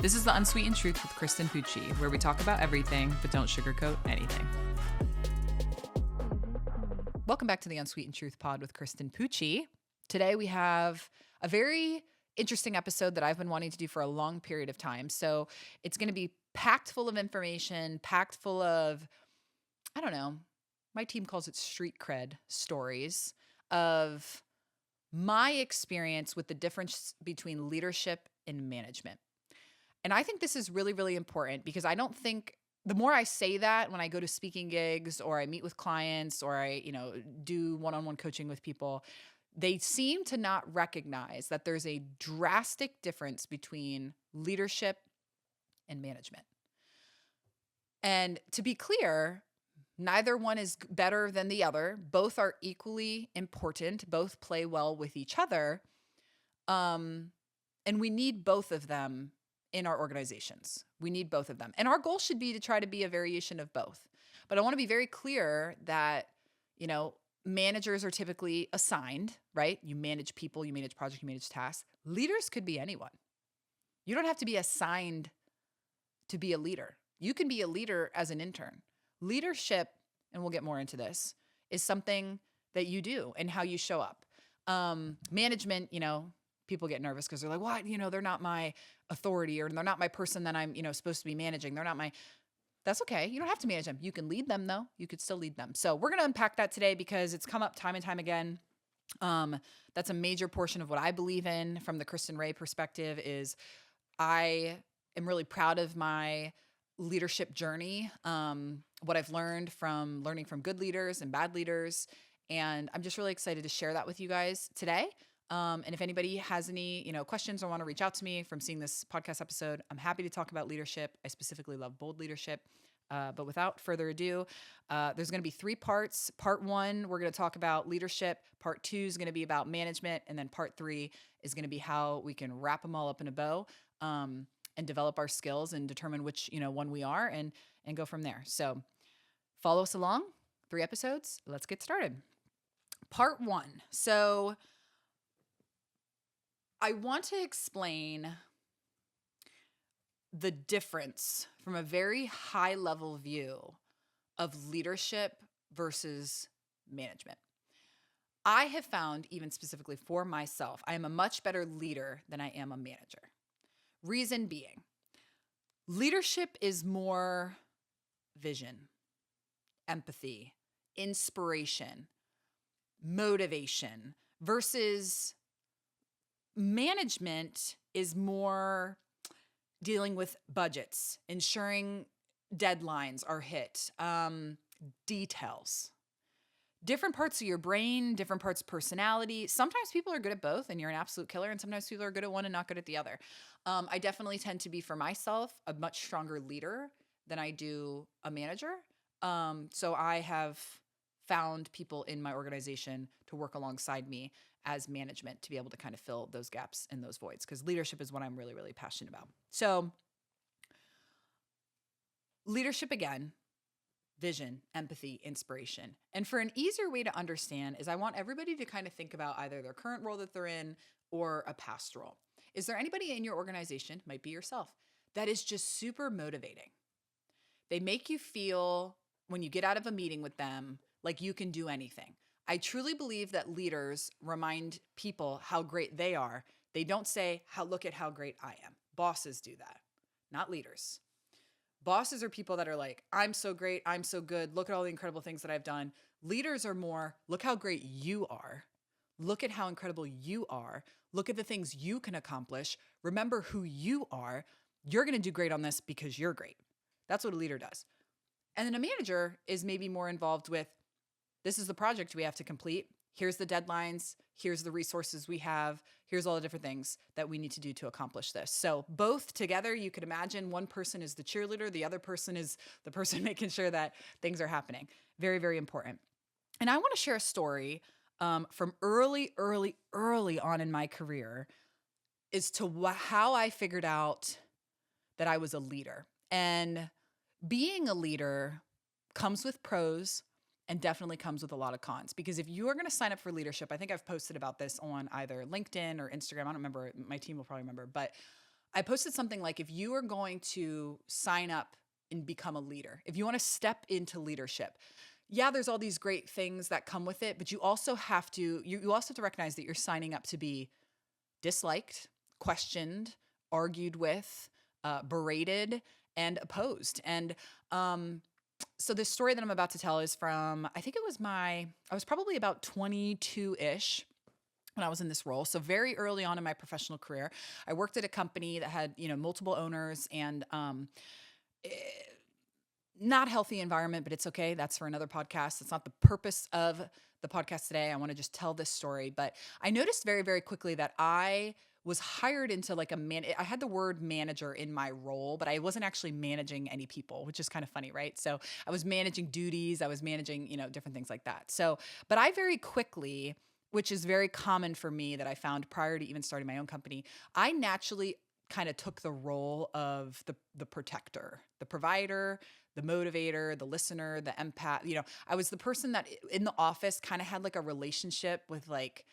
This is The Unsweetened Truth with Kristen Pucci, where we talk about everything but don't sugarcoat anything. Welcome back to the Unsweetened Truth pod with Kristen Pucci. Today we have a very interesting episode that I've been wanting to do for a long period of time. So it's going to be packed full of information, packed full of, I don't know, my team calls it street cred stories of my experience with the difference between leadership and management. And I think this is really, really important because I don't think the more I say that when I go to speaking gigs or I meet with clients or I, do one-on-one coaching with people, they seem to not recognize that there's a drastic difference between leadership and management. And to be clear, neither one is better than the other. Both are equally important. Both play well with each other. And we need both of them in our organizations. We need both of them. And our goal should be to try to be a variation of both. But I want to be very clear that, managers are typically assigned, right? You manage people, you manage projects, you manage tasks. Leaders could be anyone. You don't have to be assigned to be a leader. You can be a leader as an intern. Leadership, and we'll get more into this, is something that you do and how you show up. Management, people get nervous because they're like, what? They're not my authority or they're not my person that I'm, supposed to be managing. That's okay. You don't have to manage them. You can lead them though. You could still lead them. So we're going to unpack that today because it's come up time and time again. That's a major portion of what I believe in from the Kristen Ray perspective is I am really proud of my leadership journey, what I've learned from learning from good leaders and bad leaders. And I'm just really excited to share that with you guys today. And if anybody has any, questions or want to reach out to me from seeing this podcast episode, I'm happy to talk about leadership. I specifically love bold leadership. But without further ado, there's going to be 3 parts. Part 1, we're going to talk about leadership. Part 2 is going to be about management. And then part 3 is going to be how we can wrap them all up in a bow, and develop our skills and determine which, one we are and go from there. So follow us along. 3 episodes. Let's get started. Part 1. So I want to explain the difference from a very high level view of leadership versus management. I have found, even specifically for myself, I am a much better leader than I am a manager. Reason being, leadership is more vision, empathy, inspiration, motivation versus management is more dealing with budgets, ensuring deadlines are hit, details. Different parts of your brain, different parts of personality. Sometimes people are good at both and you're an absolute killer, and sometimes people are good at one and not good at the other. I definitely tend to be, for myself, a much stronger leader than I do a manager. So I have found people in my organization to work alongside me as management to be able to kind of fill those gaps and those voids, because leadership is what I'm really, really passionate about. So leadership, again, vision, empathy, inspiration. And for an easier way to understand is I want everybody to kind of think about either their current role that they're in or a past role. Is there anybody in your organization, might be yourself, that is just super motivating? They make you feel, when you get out of a meeting with them, like you can do anything. I truly believe that leaders remind people how great they are. They don't say, look at how great I am. Bosses do that, not leaders. Bosses are people that are like, I'm so great, I'm so good, look at all the incredible things that I've done. Leaders are more, look how great you are. Look at how incredible you are. Look at the things you can accomplish. Remember who you are. You're going to do great on this because you're great. That's what a leader does. And then a manager is maybe more involved with, this is the project we have to complete. Here's the deadlines. Here's the resources we have. Here's all the different things that we need to do to accomplish this. So both together, you could imagine one person is the cheerleader. The other person is the person making sure that things are happening. Very, very important. And I want to share a story from early on in my career as to how I figured out that I was a leader. And being a leader comes with pros and definitely comes with a lot of cons. Because if you are going to sign up for leadership, I think I've posted about this on either LinkedIn or Instagram. I don't remember. My team will probably remember. But I posted something like, if you are going to sign up and become a leader, if you want to step into leadership, yeah, there's all these great things that come with it, but you also have to, you also have to recognize that you're signing up to be disliked, questioned, argued with, berated, and opposed. And so this story that I'm about to tell is from, I think it was I was probably about 22-ish when I was in this role. So very early on in my professional career, I worked at a company that had, multiple owners and eh, not healthy environment, but it's okay. That's for another podcast. It's not the purpose of the podcast today. I want to just tell this story, but I noticed very, very quickly that I was hired into like I had the word manager in my role, but I wasn't actually managing any people, which is kind of funny, right? So I was managing duties, I was managing, different things like that. So, but I very quickly, which is very common for me that I found prior to even starting my own company, I naturally kind of took the role of the protector, the provider, the motivator, the listener, the empath. I was the person that in the office kind of had like a relationship with like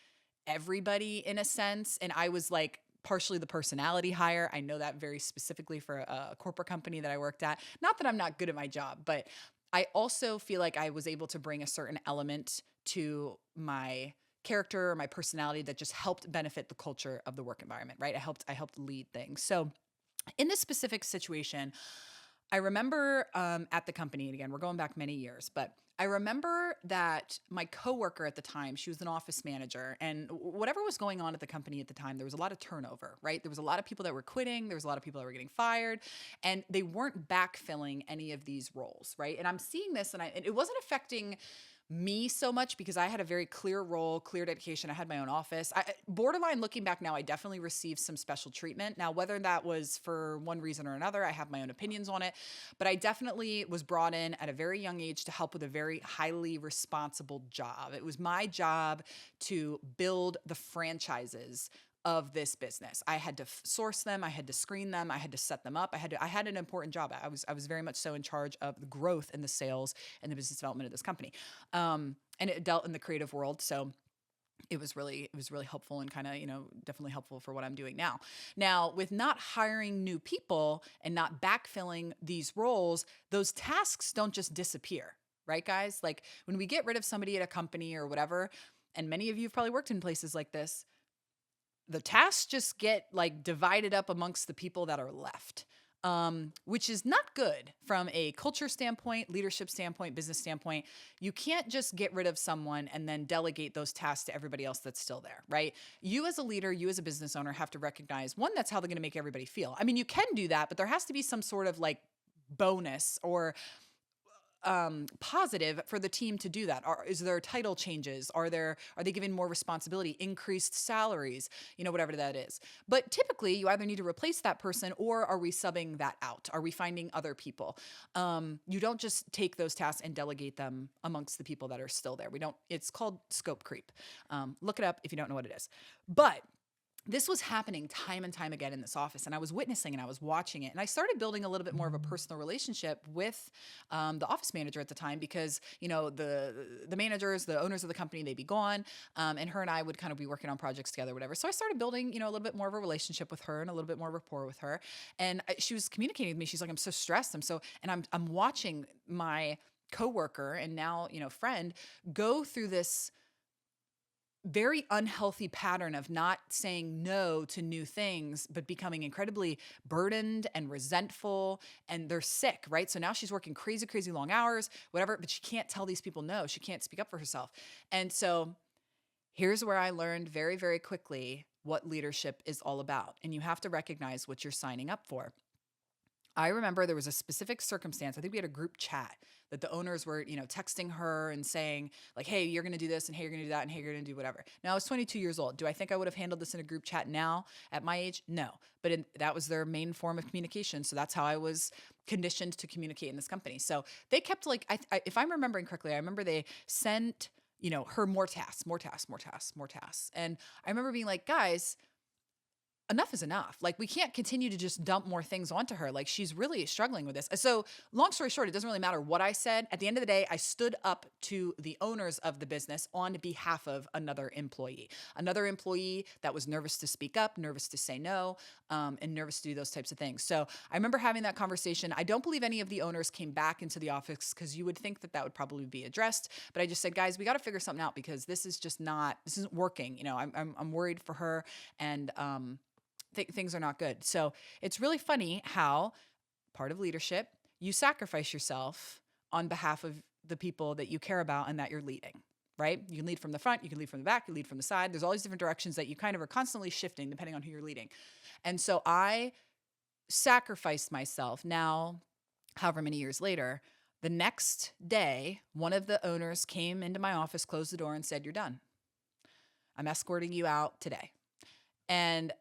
everybody in a sense. And I was like partially the personality hire. I know that very specifically for a corporate company that I worked at. Not that I'm not good at my job, but I also feel like I was able to bring a certain element to my character or my personality that just helped benefit the culture of the work environment, right? I helped lead things. So in this specific situation, I remember at the company, and again, we're going back many years, but I remember that my coworker at the time, she was an office manager, and whatever was going on at the company at the time, there was a lot of turnover, right? There was a lot of people that were quitting, there was a lot of people that were getting fired, and they weren't backfilling any of these roles, right? And I'm seeing this, and it wasn't affecting me so much because I had a very clear role, clear dedication. I had my own office. Borderline looking back now, I definitely received some special treatment. Now, whether that was for one reason or another, I have my own opinions on it, but I definitely was brought in at a very young age to help with a very highly responsible job. It was my job to build the franchises of this business. I had to source them, I had to screen them, I had to set them up. I had an important job. I was very much so in charge of the growth and the sales and the business development of this company. And it dealt in the creative world, so it was really helpful and kind of, definitely helpful for what I'm doing now. Now, with not hiring new people and not backfilling these roles, those tasks don't just disappear, right, guys? Like when we get rid of somebody at a company or whatever, and many of you have probably worked in places like this, the tasks just get like divided up amongst the people that are left, which is not good from a culture standpoint, leadership standpoint, business standpoint. You can't just get rid of someone and then delegate those tasks to everybody else that's still there, right? You as a leader, you as a business owner have to recognize, one, that's how they're going to make everybody feel. I mean, you can do that, but there has to be some sort of like bonus or positive for the team to do that? Is there title changes? Are they given more responsibility, increased salaries, whatever that is? But typically you either need to replace that person or are we subbing that out? Are we finding other people? You don't just take those tasks and delegate them amongst the people that are still there. It's called scope creep. Look it up if you don't know what it is. But this was happening time and time again in this office, and I was witnessing and I was watching it, and I started building a little bit more of a personal relationship with the office manager at the time because the managers, the owners of the company, they'd be gone, and her and I would kind of be working on projects together, whatever. So I started building a little bit more of a relationship with her and a little bit more rapport with her, and she was communicating with me. She's like, "I'm so stressed. I'm watching my coworker and now friend go through this very unhealthy pattern of not saying no to new things, but becoming incredibly burdened and resentful, and they're sick, right? So now she's working crazy, crazy long hours, whatever, but she can't tell these people no. She can't speak up for herself. And so here's where I learned very, very quickly what leadership is all about. And you have to recognize what you're signing up for. I remember there was a specific circumstance. I think we had a group chat that the owners were, texting her and saying like, "Hey, you're going to do this, and hey, you're going to do that, and hey, you're going to do whatever." Now, I was 22 years old. Do I think I would have handled this in a group chat now at my age? No, but that was their main form of communication. So that's how I was conditioned to communicate in this company. So they kept like, if I'm remembering correctly, I remember they sent, her more tasks. And I remember being like, "Guys, enough is enough. Like, we can't continue to just dump more things onto her. Like, she's really struggling with this. So, long story short, it doesn't really matter what I said. At the end of the day, I stood up to the owners of the business on behalf of another employee that was nervous to speak up, nervous to say no, and nervous to do those types of things. So, I remember having that conversation. I don't believe any of the owners came back into the office because you would think that that would probably be addressed. But I just said, guys, we got to figure something out because this isn't working. You know, I'm worried for her, and things are not good. So it's really funny how part of leadership, you sacrifice yourself on behalf of the people that you care about and that you're leading, right? You can lead from the front, you can lead from the back, you lead from the side. There's all these different directions that you kind of are constantly shifting depending on who you're leading. And so I sacrificed myself. Now, however many years later, the next day, one of the owners came into my office, closed the door, and said, "You're done. I'm escorting you out today." And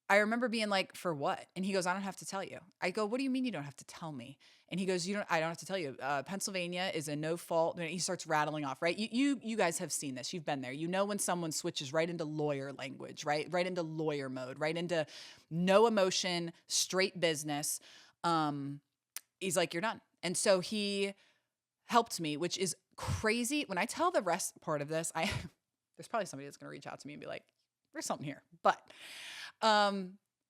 I remember being like, "For what?" And he goes, "I don't have to tell you." I go, "What do you mean you don't have to tell me?" And he goes, I don't have to tell you. Pennsylvania is a no fault." And he starts rattling off, right? You guys have seen this. You've been there. You know when someone switches right into lawyer language, right? Right into lawyer mode, right into no emotion, straight business. He's like, "You're done." And so he helped me, which is crazy. When I tell the rest part of this, there's probably somebody that's going to reach out to me and be like, "There's something here." But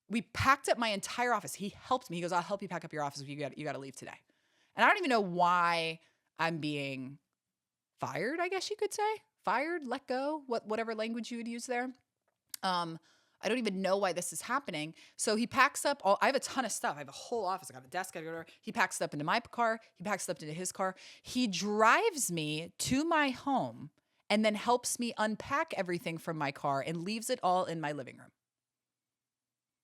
we packed up my entire office. He helped me. He goes, "I'll help you pack up your office. You got to leave today." And I don't even know why I'm being fired, I guess you could say. Fired, let go, whatever language you would use there. I don't even know why this is happening. So he packs up I have a ton of stuff. I have a whole office. I got a desk. He packs it up into my car. He packs it up into his car. He drives me to my home and then helps me unpack everything from my car and leaves it all in my living room.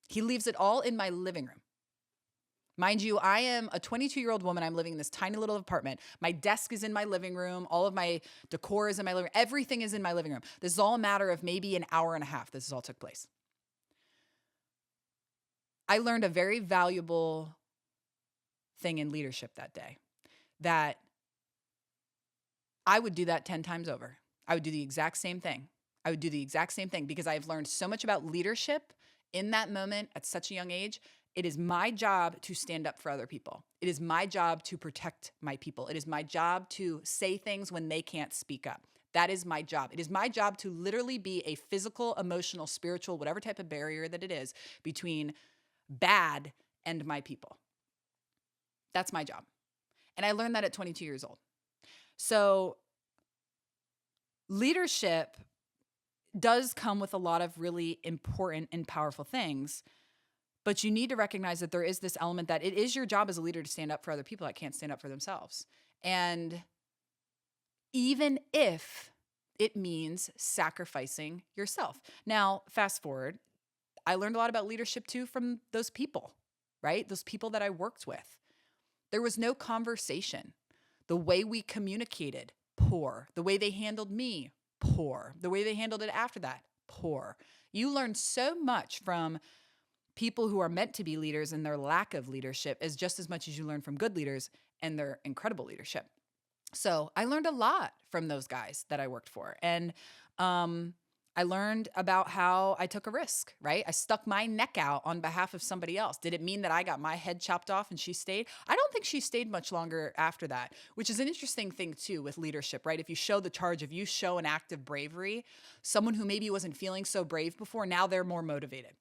He leaves it all in my living room. Mind you, I am a 22-year-old woman. I'm living in this tiny little apartment. My desk is in my living room. All of my decor is in my living room. Everything is in my living room. This is all a matter of maybe an hour and a half. This all took place. I learned a very valuable thing in leadership that day, that I would do that 10 times over. I would do the exact same thing. Because I've learned so much about leadership in that moment at such a young age. It is my job to stand up for other people. It is my job to protect my people. It is my job to say things when they can't speak up. That is my job. It is my job to literally be a physical, emotional, spiritual, whatever type of barrier that it is between bad and my people. That's my job. And I learned that at 22 years old. So leadership does come with a lot of really important and powerful things, but you need to recognize that there is this element that it is your job as a leader to stand up for other people that can't stand up for themselves. And even if it means sacrificing yourself. Now, fast forward, I learned a lot about leadership too from those people, right? Those people that I worked with. There was no conversation. The way we communicated, poor. The way they handled me, poor. The way they handled it after that, poor. You learn so much from people who are meant to be leaders and their lack of leadership as just as much as you learn from good leaders and their incredible leadership. So I learned a lot from those guys that I worked for. And I learned about how I took a risk, right? I stuck my neck out on behalf of somebody else. Did it mean that I got my head chopped off and she stayed? I don't think she stayed much longer after that, which is an interesting thing too with leadership, right? If you show the charge, if you show an act of bravery, someone who maybe wasn't feeling so brave before, now they're more motivated.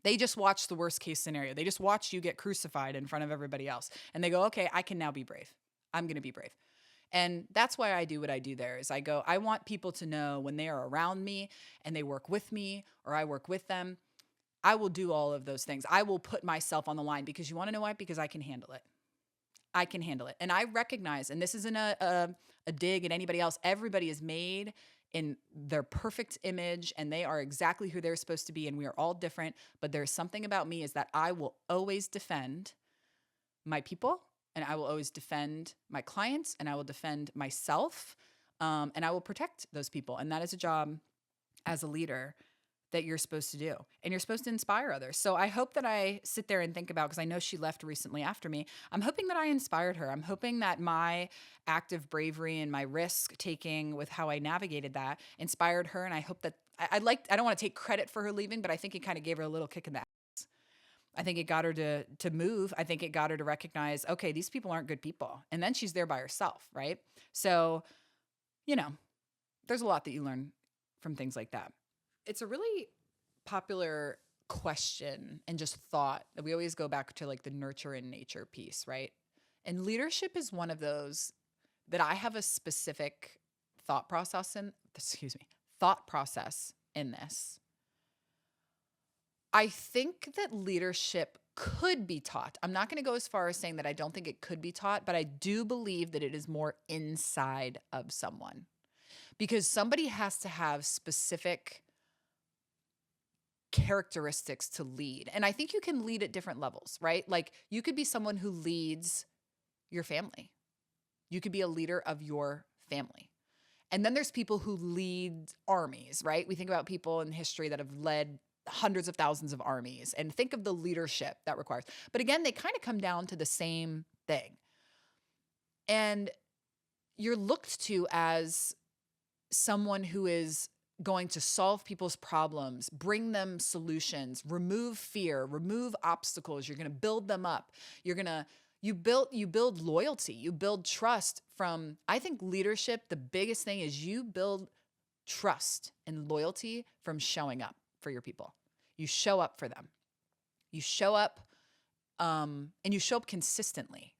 They just watched the worst case scenario. They just watched you get crucified in front of everybody else. And they go, "Okay, I can now be brave. I'm going to be brave." And that's why I do what I do there is I want people to know when they are around me and they work with me or I work with them, I will do all of those things. I will put myself on the line because you want to know why? Because I can handle it. I can handle it. And I recognize, and this isn't a dig at anybody else, everybody is made in their perfect image and they are exactly who they're supposed to be and we are all different. But there's something about me is that I will always defend my people. And I will always defend my clients and I will defend myself and I will protect those people. And that is a job as a leader that you're supposed to do. And you're supposed to inspire others. So I hope that I sit there and think about, because I know she left recently after me, I'm hoping that I inspired her. I'm hoping that my act of bravery and my risk taking with how I navigated that inspired her. And I hope that I don't want to take credit for her leaving, but I think it kind of gave her a little kick in the ass. I think it got her to move. I think it got her to recognize, okay, these people aren't good people. And then she's there by herself, right? So, you know, there's a lot that you learn from things like that. It's a really popular question and just thought that we always go back to, like, the nurture and nature piece, right? And leadership is one of those that I have a specific thought process in, thought process in this. I think that leadership could be taught. I'm not going to go as far as saying that I don't think it could be taught, but I do believe that it is more inside of someone, because somebody has to have specific characteristics to lead. And I think you can lead at different levels, right? Like, you could be someone who leads your family. You could be a leader of your family. And then there's people who lead armies, right? We think about people in history that have led hundreds of thousands of armies, and think of the leadership that requires. But again, they kind of come down to the same thing. And you're looked to as someone who is going to solve people's problems, bring them solutions, remove fear, remove obstacles. You're going to build them up. You build loyalty, you build trust from, I think leadership, the biggest thing is you build trust and loyalty from showing up for your people. You show up for them. You show up, and you show up consistently,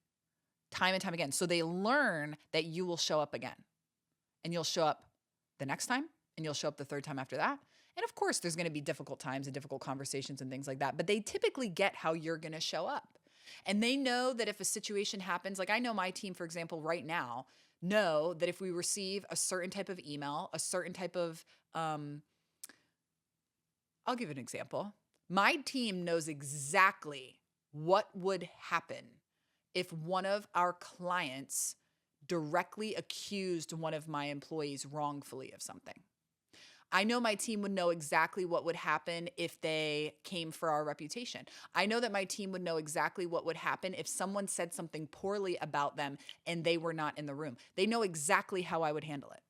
time and time again. So they learn that you will show up again, and you'll show up the next time, and you'll show up the third time after that. And of course, there's going to be difficult times and difficult conversations and things like that, but they typically get how you're going to show up. And they know that if a situation happens, like I know my team, for example, right now, know that if we receive a certain type of email, a certain type of, I'll give an example. My team knows exactly what would happen if one of our clients directly accused one of my employees wrongfully of something. I know my team would know exactly what would happen if they came for our reputation. I know that my team would know exactly what would happen if someone said something poorly about them and they were not in the room. They know exactly how I would handle it.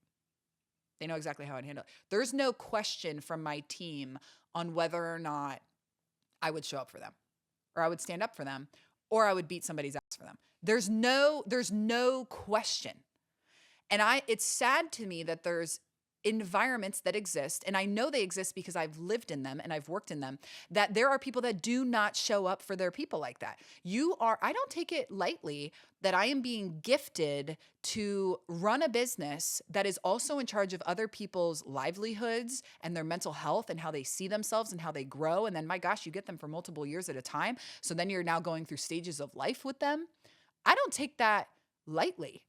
They know exactly how I'd handle it. There's no question from my team on whether or not I would show up for them, or I would stand up for them, or I would beat somebody's ass for them. There's no question. And it's sad to me that there's environments that exist, and I know they exist because I've lived in them and I've worked in them, that there are people that do not show up for their people like that. I don't take it lightly that I am being gifted to run a business that is also in charge of other people's livelihoods and their mental health and how they see themselves and how they grow. And then, my gosh, you get them for multiple years at a time. So then you're now going through stages of life with them. I don't take that lightly.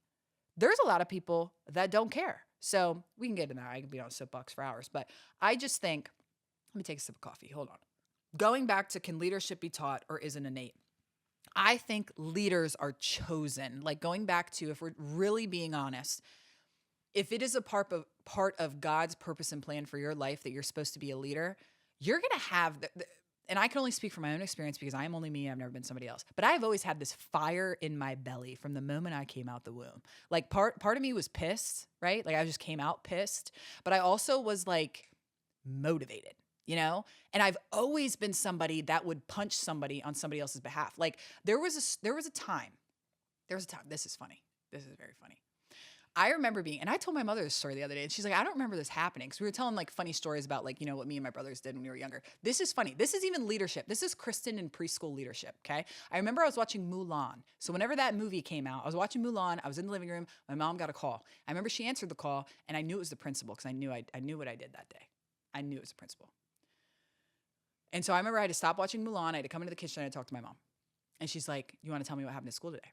There's a lot of people that don't care. So we can get into that. I can be on a soapbox for hours, but I just think, let me take a sip of coffee. Hold on. Going back to, can leadership be taught or is it innate? I think leaders are chosen. Like, going back to, if we're really being honest, if it is a part of God's purpose and plan for your life that you're supposed to be a leader, you're going to have and I can only speak from my own experience because I am only me. I've never been somebody else. But I've always had this fire in my belly from the moment I came out the womb. Like, part of me was pissed, right? Like, I just came out pissed. But I also was, like, motivated, you know? And I've always been somebody that would punch somebody on somebody else's behalf. Like, there was a time. This is funny. This is very funny. I remember and I told my mother this story the other day, and she's like, I don't remember this happening. So we were telling, like, funny stories about, like, you know, what me and my brothers did when we were younger. This is funny. This is even leadership. This is Kristen in preschool leadership, okay? I remember I was watching Mulan. So whenever that movie came out, I was watching Mulan. I was in the living room. My mom got a call. I remember she answered the call, and I knew it was the principal because I knew what I did that day. I knew it was the principal. And so I remember I had to stop watching Mulan. I had to come into the kitchen and I had to talk to my mom. And she's like, you want to tell me what happened at school today?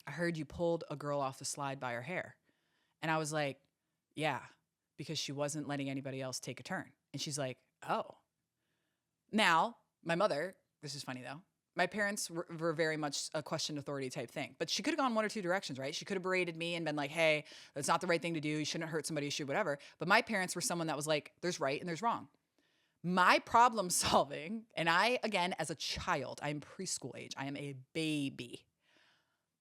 I heard you pulled a girl off the slide by her hair. And I was like, yeah, because she wasn't letting anybody else take a turn. And she's like, oh. Now, my mother, this is funny though, my parents were very much a question authority type thing. But she could have gone one or two directions, right? She could have berated me and been like, hey, that's not the right thing to do. You shouldn't hurt somebody, you should, whatever. But my parents were someone that was like, there's right and there's wrong. My problem solving, and I, again, as a child, I'm preschool age. I am a baby.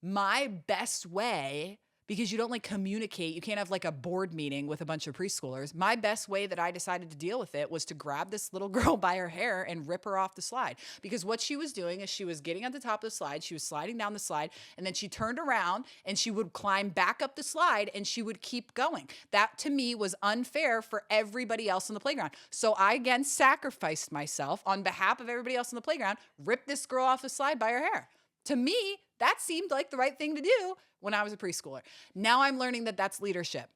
My best way because you don't like communicate. You can't have like a board meeting with a bunch of preschoolers. My best way that I decided to deal with it was to grab this little girl by her hair and rip her off the slide. Because what she was doing is she was getting at the top of the slide, she was sliding down the slide, and then she turned around and she would climb back up the slide and she would keep going. That to me was unfair for everybody else on the playground. So I again sacrificed myself on behalf of everybody else on the playground, ripped this girl off the slide by her hair. To me, that seemed like the right thing to do when I was a preschooler. Now I'm learning that that's leadership.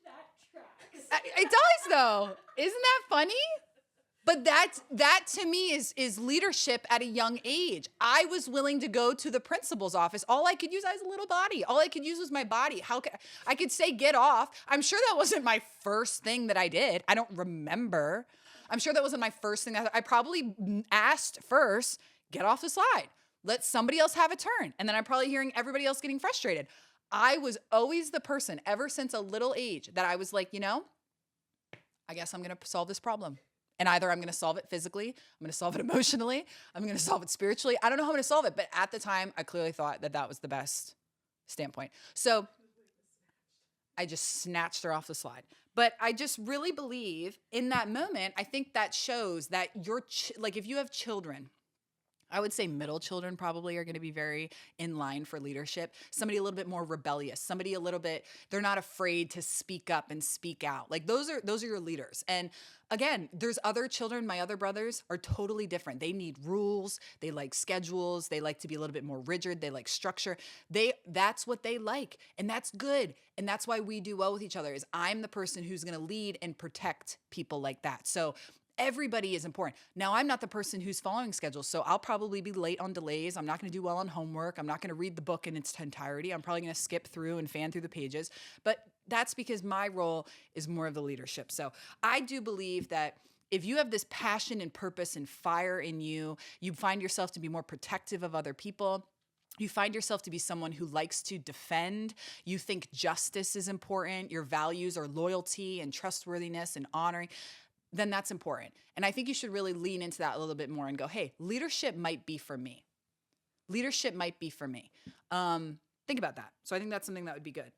That tracks. It does though. Isn't that funny? But that to me is leadership at a young age. I was willing to go to the principal's office. All I could use, I was a little body. All I could use was my body. I could say get off. I'm sure that wasn't my first thing that I did. I don't remember. I'm sure that wasn't my first thing. I probably asked first, get off the slide. Let somebody else have a turn. And then I'm probably hearing everybody else getting frustrated. I was always the person ever since a little age that I was like, I guess I'm going to solve this problem. And either I'm going to solve it physically, I'm going to solve it emotionally, I'm going to solve it spiritually. I don't know how I'm going to solve it. But at the time, I clearly thought that that was the best standpoint. So I just snatched her off the slide. But I just really believe in that moment, I think that shows that if you have children, I would say middle children probably are going to be very in line for leadership. Somebody a little bit more rebellious, somebody a little bit, they're not afraid to speak up and speak out. Like those are your leaders. And again, there's other children, my other brothers are totally different. They need rules, they like schedules, they like to be a little bit more rigid, they like structure. That's what they like, and that's good. And that's why we do well with each other is I'm the person who's going to lead and protect people like that. So everybody is important. Now, I'm not the person who's following schedules, so I'll probably be late on delays. I'm not going to do well on homework. I'm not going to read the book in its entirety. I'm probably going to skip through and fan through the pages. But that's because my role is more of the leadership. So I do believe that if you have this passion and purpose and fire in you, you find yourself to be more protective of other people. You find yourself to be someone who likes to defend. You think justice is important. Your values are loyalty and trustworthiness and honoring. Then that's important. And I think you should really lean into that a little bit more and go, hey, leadership might be for me. Leadership might be for me. Think about that. So I think that's something that would be good.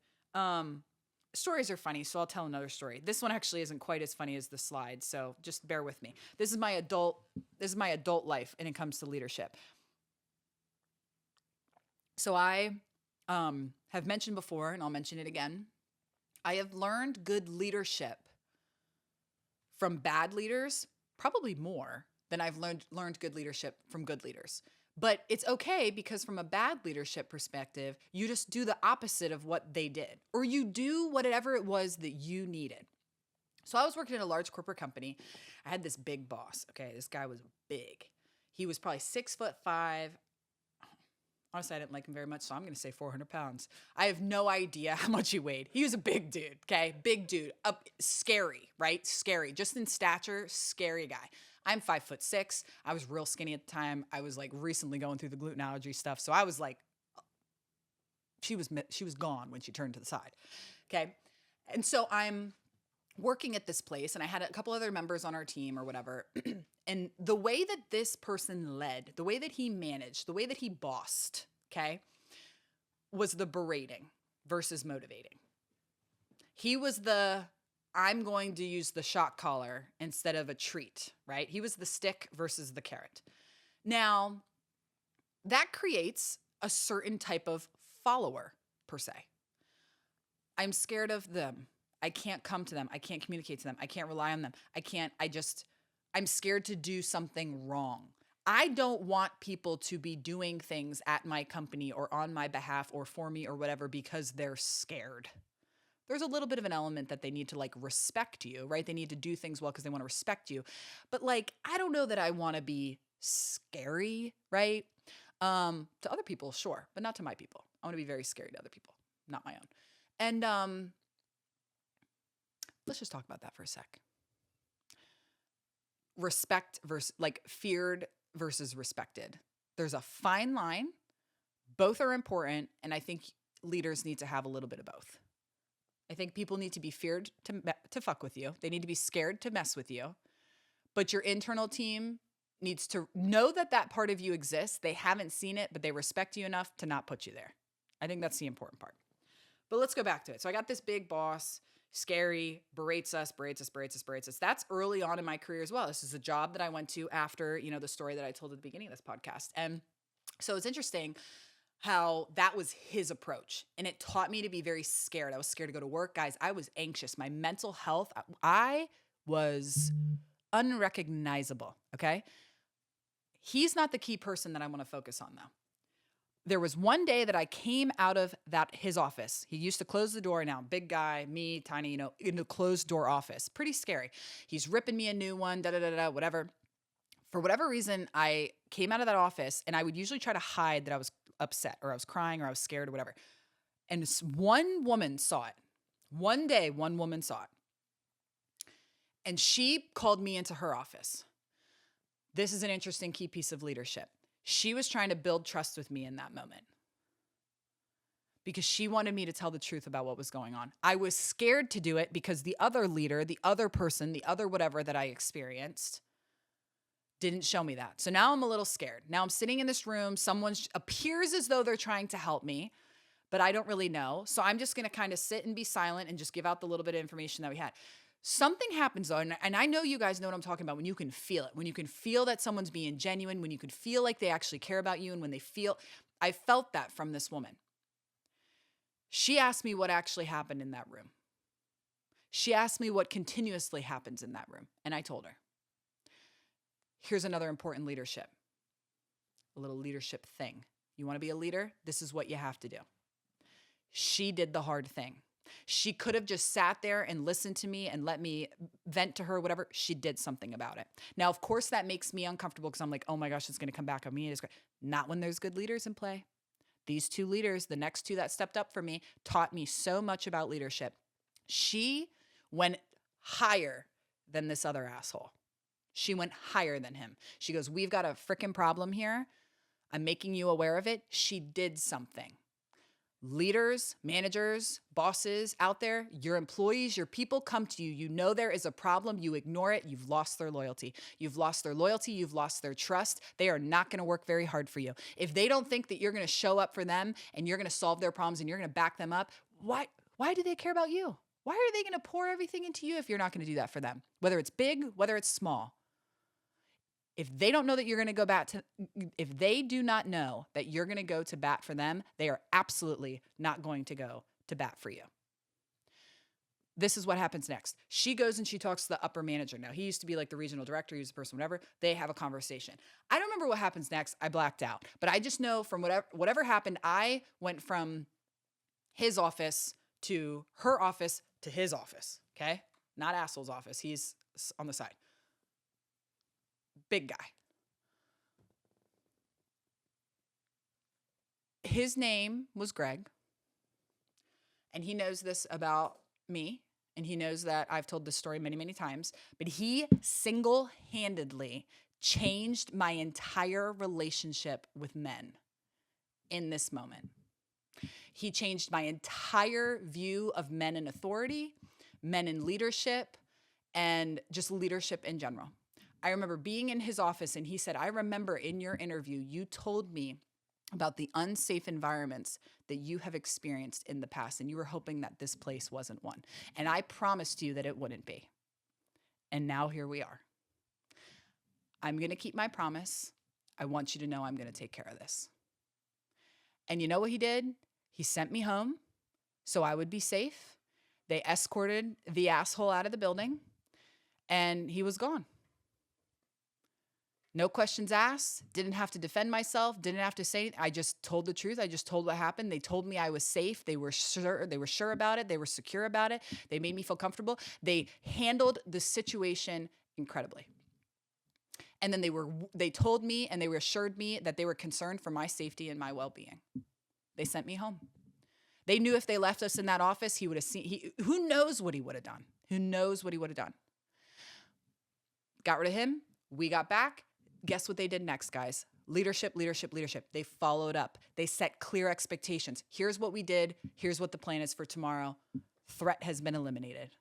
Stories are funny, so I'll tell another story. This one actually isn't quite as funny as the slide, so just bear with me. This is my adult life, and it comes to leadership. So I have mentioned before, and I'll mention it again. I have learned good leadership from bad leaders, probably more than I've learned good leadership from good leaders. But it's okay because from a bad leadership perspective, you just do the opposite of what they did, or you do whatever it was that you needed. So I was working in a large corporate company. I had this big boss. Okay, this guy was big. He was probably 6'5". Honestly, I didn't like him very much, so I'm going to say 400 pounds. I have no idea how much he weighed. He was a big dude, okay? Big dude. Scary, right? Scary. Just in stature, scary guy. I'm 5'6". I was real skinny at the time. I was like recently going through the gluten allergy stuff, so I was like, she was gone when she turned to the side, okay? And so I'm working at this place, and I had a couple other members on our team or whatever, and the way that this person led, the way that he managed, the way that he bossed, okay, was the berating versus motivating. He was I'm going to use the shock collar instead of a treat, right? He was the stick versus the carrot. Now, that creates a certain type of follower, per se. I'm scared of them. I can't come to them. I can't communicate to them. I can't rely on them. I'm scared to do something wrong. I don't want people to be doing things at my company or on my behalf or for me or whatever because they're scared. There's a little bit of an element that they need to like respect you, right? They need to do things well because they want to respect you. But like, I don't know that I want to be scary, right? To other people, sure, but not to my people. I want to be very scary to other people, not my own. And let's just talk about that for a sec. Respect versus like feared versus respected. There's a fine line. Both are important. And I think leaders need to have a little bit of both. I think people need to be feared to fuck with you. They need to be scared to mess with you. But your internal team needs to know that that part of you exists. They haven't seen it, but they respect you enough to not put you there. I think that's the important part. But let's go back to it. So I got this big boss, scary, berates us. That's early on in my career as well. This is a job that I went to after, the story that I told at the beginning of this podcast. And so it's interesting how that was his approach. And it taught me to be very scared. I was scared to go to work. Guys, I was anxious. My mental health, I was unrecognizable, okay? He's not the key person that I want to focus on, though. There was one day that I came out of his office. He used to close the door. Now, big guy, me, tiny, in a closed door office. Pretty scary. He's ripping me a new one, whatever. For whatever reason, I came out of that office, and I would usually try to hide that I was upset or I was crying or I was scared or whatever. And one woman saw it. One day, one woman saw it. And she called me into her office. This is an interesting key piece of leadership. She was trying to build trust with me in that moment because she wanted me to tell the truth about what was going on. I was scared to do it because the other leader, the other person, the other whatever that I experienced didn't show me that. So now I'm a little scared. Now I'm sitting in this room. Someone appears as though they're trying to help me, but I don't really know. So I'm just going to kind of sit and be silent and just give out the little bit of information that we had. Something happens though, and I know you guys know what I'm talking about, when you can feel it, when you can feel that someone's being genuine, when you can feel like they actually care about you, and when I felt that from this woman. She asked me what actually happened in that room. She asked me what continuously happens in that room, and I told her. Here's another important leadership, a little leadership thing. You want to be a leader? This is what you have to do. She did the hard thing. She could have just sat there and listened to me and let me vent to her, whatever. She did something about it. Now, of course, that makes me uncomfortable because I'm like, oh my gosh, it's going to come back on me. Not when there's good leaders in play. These two leaders, the next two that stepped up for me, taught me so much about leadership. She went higher than this other asshole. She went higher than him. She goes, we've got a freaking problem here. I'm making you aware of it. She did something. Leaders, managers, bosses out there, your employees, your people come to you. You know there is a problem. You ignore it. You've lost their loyalty. You've lost their loyalty. You've lost their trust. They are not going to work very hard for you. If they don't think that you're going to show up for them and you're going to solve their problems and you're going to back them up, why do they care about you? Why are they going to pour everything into you if you're not going to do that for them? Whether it's big, whether it's small. If they don't know that you're going to go back to, if they do not know that you're going to go to bat for them, they are absolutely not going to go to bat for you. This is what happens next. She goes and she talks to the upper manager. Now, he used to be like the regional director, he was the person, whatever. They have a conversation. I don't remember what happens next. I blacked out. But I just know from whatever happened, I went from his office to her office to his office, okay? Not asshole's office. He's on the side. Big guy. His name was Greg, and he knows this about me, and he knows that I've told this story many, many times, but he single-handedly changed my entire relationship with men in this moment. He changed my entire view of men in authority, men in leadership, and just leadership in general. I remember being in his office and he said, I remember in your interview, you told me about the unsafe environments that you have experienced in the past, and you were hoping that this place wasn't one. And I promised you that it wouldn't be. And now here we are. I'm going to keep my promise. I want you to know I'm going to take care of this. And you know what he did? He sent me home so I would be safe. They escorted the asshole out of the building, and he was gone. No questions asked, didn't have to defend myself, didn't have to say anything. I just told the truth. I just told what happened. They told me I was safe. They were sure about it. They were secure about it. They made me feel comfortable. They handled the situation incredibly. And then they told me and they assured me that they were concerned for my safety and my well-being. They sent me home. They knew if they left us in that office, he would have seen, who knows what he would have done? Who knows what he would have done? Got rid of him. We got back. Guess what they did next, guys? Leadership, leadership, leadership. They followed up. They set clear expectations. Here's what we did. Here's what the plan is for tomorrow. Threat has been eliminated.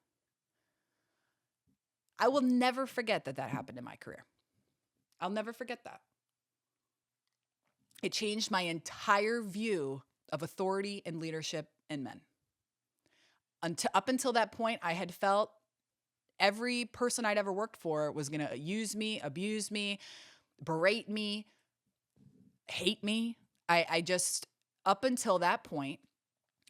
I will never forget that happened in my career. I'll never forget that. It changed my entire view of authority and leadership in men. up until that point, I had felt every person I'd ever worked for was going to use me, abuse me, berate me, hate me. I just, up until that point,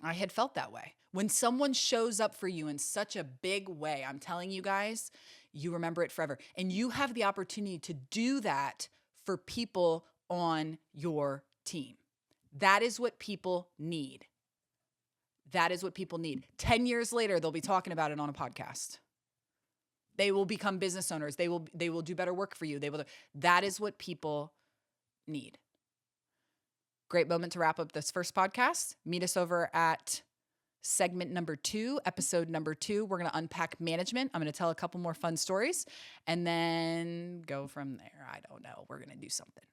I had felt that way. When someone shows up for you in such a big way, I'm telling you guys, you remember it forever. And you have the opportunity to do that for people on your team. That is what people need. That is what people need. 10 years later, they'll be talking about it on a podcast. They will become business owners. They will do better work for you. That is what people need. Great moment to wrap up this first podcast. Meet us over at segment number 2, episode number 2. We're going to unpack management. I'm going to tell a couple more fun stories and then go from there. I don't know. We're going to do something.